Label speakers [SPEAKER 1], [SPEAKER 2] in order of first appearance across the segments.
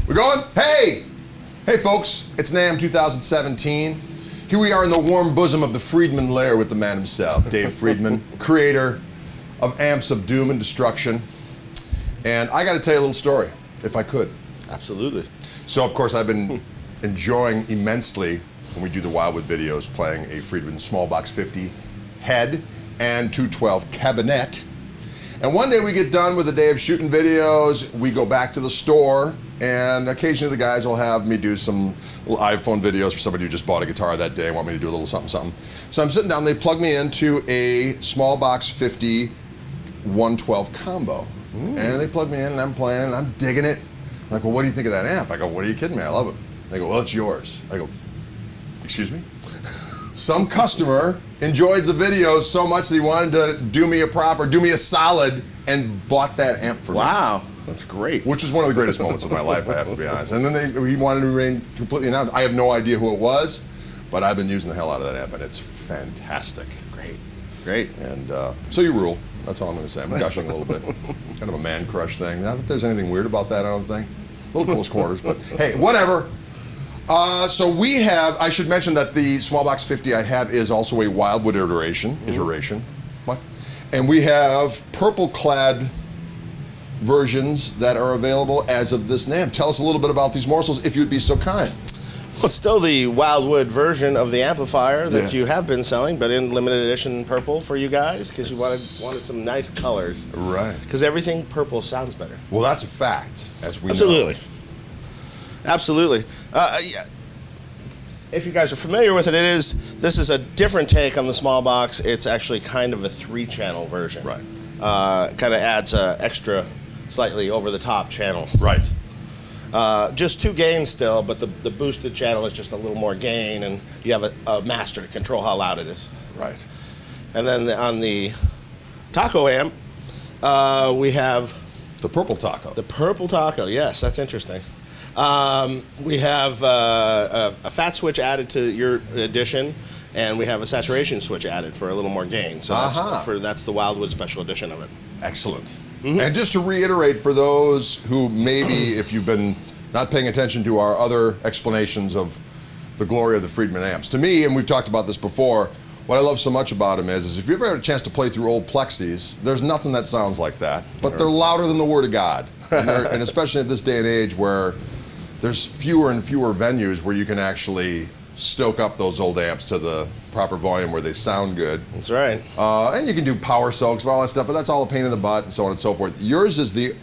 [SPEAKER 1] We going? Hey! Hey folks, it's NAMM 2017. Here we are in the warm bosom of the Friedman lair with the man himself, Dave Friedman, creator of Amps of Doom and Destruction. And I gotta tell you a little story, if I could.
[SPEAKER 2] Absolutely.
[SPEAKER 1] So of course I've been enjoying immensely when we do the Wildwood videos playing a Friedman Smallbox 50 head and 212 cabinet. And one day we get done with a day of shooting videos, we go back to the store, and occasionally the guys will have me do some little iPhone videos for somebody who just bought a guitar that day and want me to do a little something, something. So I'm sitting down, they plug me into a Smallbox 50 112 combo. And they plug me in and I'm playing and I'm digging it. I'm like, well, what do you think of that amp? I go, what are you kidding me? I love it. They go, well, it's yours. I go, excuse me? Some customer enjoyed the videos so much that he wanted to do me a solid and bought that amp for me.
[SPEAKER 2] Wow, that's great.
[SPEAKER 1] Which was one of the greatest moments of my life, I have to be honest. And then he wanted to remain completely announced. I have no idea who it was, but I've been using the hell out of that amp and it's fantastic.
[SPEAKER 2] Great, great.
[SPEAKER 1] And so you rule. That's all I'm gonna say. I'm gushing a little bit. Kind of a man crush thing. Not that there's anything weird about that, I don't think. A little close quarters, but hey, whatever. So we have, I should mention that the Smallbox 50 I have is also a Wildwood iteration. What? And we have purple clad versions that are available as of this NAMM. Tell us a little bit about these morsels if you'd be so kind.
[SPEAKER 2] Well, it's still the Wildwood version of the amplifier that you have been selling, but in limited edition purple for you guys, because you wanted some nice colors.
[SPEAKER 1] Right.
[SPEAKER 2] Because everything purple sounds better.
[SPEAKER 1] Well, that's a fact, as we know.
[SPEAKER 2] Absolutely. Absolutely. Yeah. If you guys are familiar with it, this is a different take on the Smallbox. It's actually kind of a 3-channel version.
[SPEAKER 1] Right.
[SPEAKER 2] Kind of adds an extra, slightly over-the-top channel.
[SPEAKER 1] Right.
[SPEAKER 2] Just 2 gains still, but the boosted channel is just a little more gain, and you have a master to control how loud it is.
[SPEAKER 1] Right.
[SPEAKER 2] And then on the Taco amp, we have...
[SPEAKER 1] The purple Taco.
[SPEAKER 2] The purple Taco, yes, that's interesting. We have a fat switch added to your edition, and we have a saturation switch added for a little more gain. So that's the Wildwood special edition of it.
[SPEAKER 1] Excellent. And just to reiterate for those who maybe, if you've been not paying attention to our other explanations of the glory of the Friedman amps, to me, and we've talked about this before, what I love so much about them is if you've ever had a chance to play through old Plexis, there's nothing that sounds like that, but they're louder than the Word of God. And especially at this day and age where there's fewer and fewer venues where you can actually stoke up those old amps to the proper volume where they sound good.
[SPEAKER 2] That's right.
[SPEAKER 1] And you can do power soaks and all that stuff, but that's all a pain in the butt and so on and so forth. Yours is the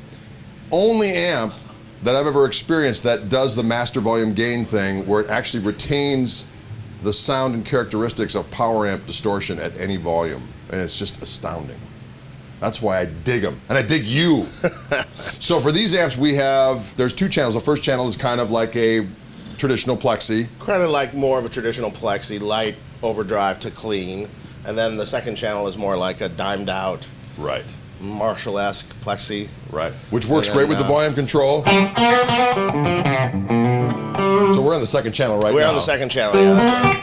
[SPEAKER 1] only amp that I've ever experienced that does the master volume gain thing where it actually retains the sound and characteristics of power amp distortion at any volume. And it's just astounding. That's why I dig them, and I dig you. So for these amps we have, there's 2 channels. The first channel is kind of like a traditional Plexi.
[SPEAKER 2] Kind of like more of a traditional Plexi, light overdrive to clean. And then the second channel is more like a dimed out,
[SPEAKER 1] right,
[SPEAKER 2] Marshall-esque Plexi.
[SPEAKER 1] Right, which works great with the volume control. So we're on the second channel right now.
[SPEAKER 2] We're on the second channel, yeah, that's right.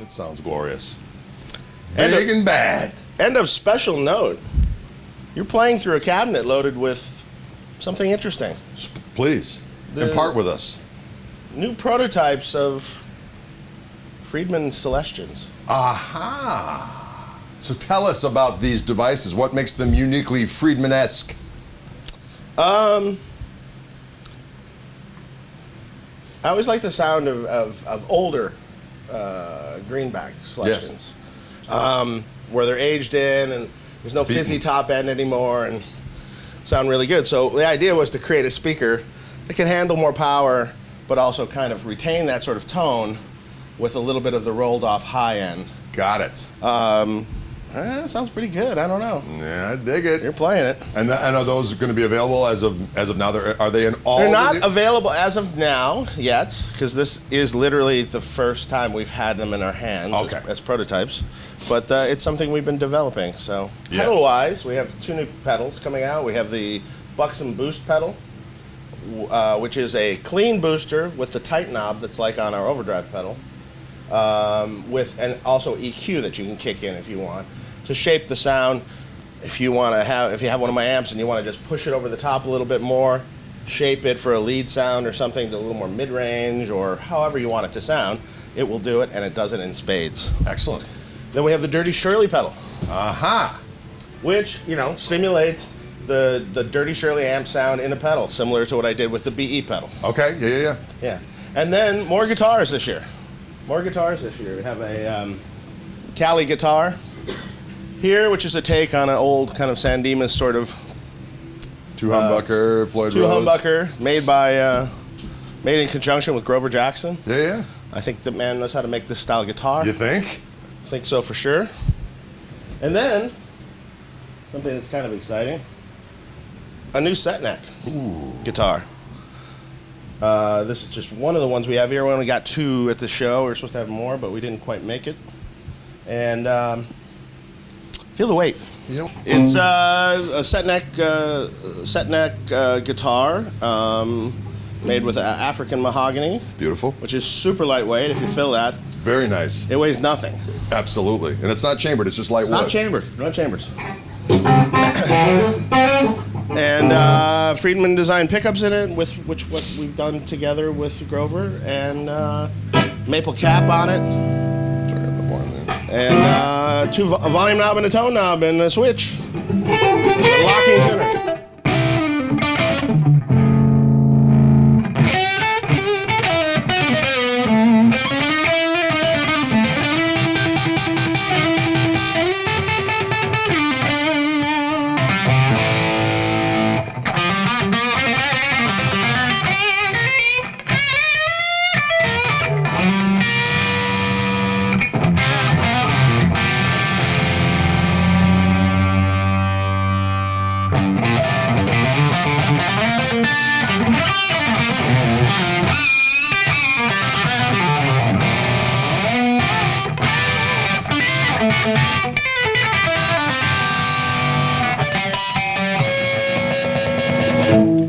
[SPEAKER 1] Sounds glorious. Big and bad.
[SPEAKER 2] And of special note, you're playing through a cabinet loaded with something interesting.
[SPEAKER 1] Please, impart with us.
[SPEAKER 2] New prototypes of Friedman Celestions.
[SPEAKER 1] Aha! So tell us about these devices. What makes them uniquely Friedman-esque?
[SPEAKER 2] I always like the sound of older greenback Celestions, where they're aged in and there's no fizzy top end anymore and sound really good. So the idea was to create a speaker that can handle more power but also kind of retain that sort of tone with a little bit of the rolled off high end.
[SPEAKER 1] Got it.
[SPEAKER 2] Sounds pretty good. I don't know.
[SPEAKER 1] Yeah, I dig it.
[SPEAKER 2] You're playing it.
[SPEAKER 1] And are those going to be available as of now? Are they in all?
[SPEAKER 2] They're not available as of now yet, because this is literally the first time we've had them in our hands as prototypes. But it's something we've been developing. So pedal-wise, we have 2 new pedals coming out. We have the Buxom Boost pedal, which is a clean booster with the tight knob that's like on our overdrive pedal, and also EQ that you can kick in if you want to shape the sound. If you have one of my amps and you want to just push it over the top a little bit more, shape it for a lead sound or something to a little more mid-range or however you want it to sound, it will do it, and it does it in spades.
[SPEAKER 1] Excellent.
[SPEAKER 2] Then we have the Dirty Shirley pedal.
[SPEAKER 1] Aha!
[SPEAKER 2] Which, simulates the Dirty Shirley amp sound in a pedal, similar to what I did with the BE pedal.
[SPEAKER 1] Okay, yeah.
[SPEAKER 2] Yeah. And then more guitars this year. We have a Cali guitar here, which is a take on an old kind of San Dimas sort of
[SPEAKER 1] Two humbucker, Floyd Rose.
[SPEAKER 2] Humbucker, made in conjunction with Grover Jackson.
[SPEAKER 1] Yeah.
[SPEAKER 2] I think the man knows how to make this style guitar.
[SPEAKER 1] You think?
[SPEAKER 2] I think so for sure. And then something that's kind of exciting, a new set neck guitar. This is just one of the ones we have here. We only got 2 at the show. We were supposed to have more, but we didn't quite make it. And feel the weight.
[SPEAKER 1] Yep.
[SPEAKER 2] It's a set neck guitar made with African mahogany.
[SPEAKER 1] Beautiful.
[SPEAKER 2] Which is super lightweight. If you feel that,
[SPEAKER 1] very nice.
[SPEAKER 2] it weighs nothing.
[SPEAKER 1] Absolutely, and it's not chambered. It's just light wood.
[SPEAKER 2] Not chambered. No chambers. And Friedman designed pickups in it, what we've done together with Grover, and maple cap on it.
[SPEAKER 1] Check out the one there.
[SPEAKER 2] And a volume knob and a tone knob and a switch. Locking tuners.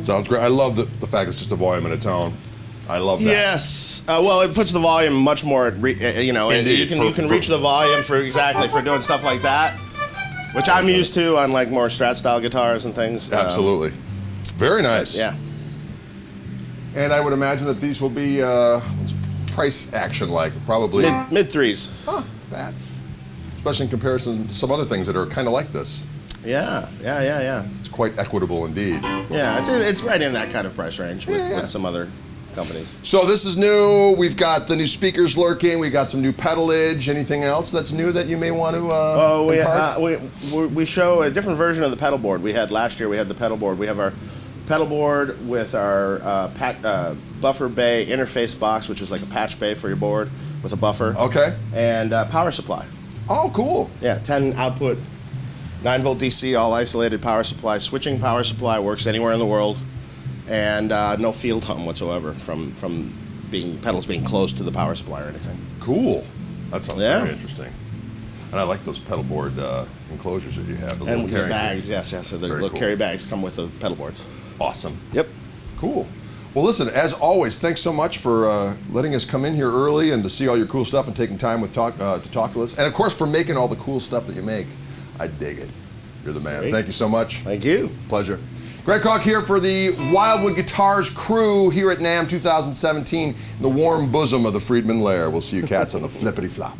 [SPEAKER 1] Sounds great. I love the fact it's just a volume and a tone. I love that.
[SPEAKER 2] Yes. Well, it puts the volume much more, and you can reach the volume for doing stuff like that, which I'm used to on like more Strat style guitars and things.
[SPEAKER 1] Absolutely. Very nice.
[SPEAKER 2] Yeah.
[SPEAKER 1] And I would imagine that these will be what's price action like, probably
[SPEAKER 2] mid threes.
[SPEAKER 1] Huh, that. Especially in comparison to some other things that are kind of like this.
[SPEAKER 2] Yeah.
[SPEAKER 1] It's quite equitable indeed.
[SPEAKER 2] Yeah, it's right in that kind of price range with some other companies.
[SPEAKER 1] So this is new. We've got the new speakers lurking. We got some new pedalage. Anything else that's new that you may want to impart?
[SPEAKER 2] We show a different version of the pedal board. Last year we had the pedal board. We have our pedal board with our buffer bay interface box, which is like a patch bay for your board with a buffer.
[SPEAKER 1] Okay.
[SPEAKER 2] And power supply.
[SPEAKER 1] Oh, cool.
[SPEAKER 2] Yeah, 10 output, 9-volt DC, all isolated power supply. Switching power supply, works anywhere in the world, and no field hum whatsoever from pedals being close to the power supply or anything.
[SPEAKER 1] Cool. That sounds very interesting. And I like those pedal board enclosures that you have. The
[SPEAKER 2] and the bags, yes. So the little carry bags come with the pedal boards.
[SPEAKER 1] Awesome.
[SPEAKER 2] Yep.
[SPEAKER 1] Cool. Well, listen, as always, thanks so much for letting us come in here early and to see all your cool stuff and taking time to talk to us. And, of course, for making all the cool stuff that you make. I dig it. You're the man.
[SPEAKER 2] Great.
[SPEAKER 1] Thank you so much.
[SPEAKER 2] Thank you.
[SPEAKER 1] Pleasure. Greg Koch here for the Wildwood Guitars crew here at NAMM 2017 in the warm bosom of the Friedman lair. We'll see you cats on the flippity flop.